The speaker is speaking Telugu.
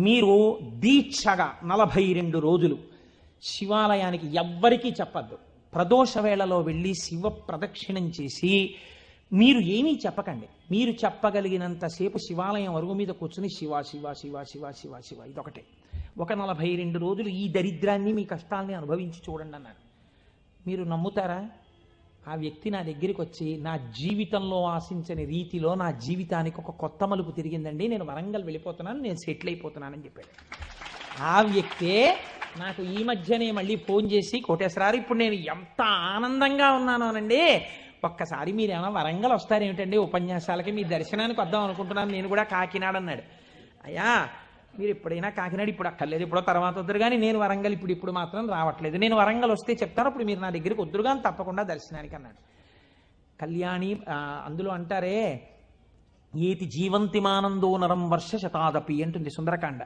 మీరు దీక్షగా 42 రోజులు శివాలయానికి ఎవ్వరికీ చెప్పద్దు. ప్రదోష వేళలో వెళ్ళి శివ ప్రదక్షిణం చేసి మీరు ఏమీ చెప్పకండి. మీరు చెప్పగలిగినంతసేపు శివాలయం అరుగు మీద కూర్చుని శివ శివ శివ శివ శివ శివ ఇదొకటే. ఒక 42 రోజులు ఈ దరిద్రాన్ని మీ కష్టాల్ని అనుభవించి చూడండి అన్నాడు. మీరు నమ్ముతారా? ఆ వ్యక్తి నా దగ్గరికి వచ్చి నా జీవితంలో ఆశించని రీతిలో నా జీవితానికి ఒక కొత్త మలుపు తిరిగిందండి, నేను వరంగల్ వెళ్ళిపోతున్నాను, నేను సెటిల్ అయిపోతున్నానని చెప్పాడు. ఆ వ్యక్తే నాకు ఈ మధ్యనే మళ్ళీ ఫోన్ చేసి, కోటేశ్వరారు ఇప్పుడు నేను ఎంత ఆనందంగా ఉన్నానోనండి, ఒక్కసారి మీరు ఏమైనా వరంగల్ వస్తారేమిటండి ఉపన్యాసాలకి, మీ దర్శనానికి వద్దాం అనుకుంటున్నాను, నేను కూడా కాకినాడ అన్నాడు. అయ్యా మీరు ఎప్పుడైనా కాకినాడ ఇప్పుడు అక్కర్లేదు, ఇప్పుడు తర్వాత వద్దురు కానీ నేను వరంగల్ ఇప్పుడు మాత్రం రావట్లేదు, నేను వరంగల్ వస్తే చెప్తాను, అప్పుడు మీరు నా దగ్గరికి వద్దురు కానీ తప్పకుండా దర్శనానికి అన్నాడు. కళ్యాణి అందులో అంటారే ఏతి జీవంతిమానందో నరం వర్ష శతాదపి అంటుంది సుందరకాండ.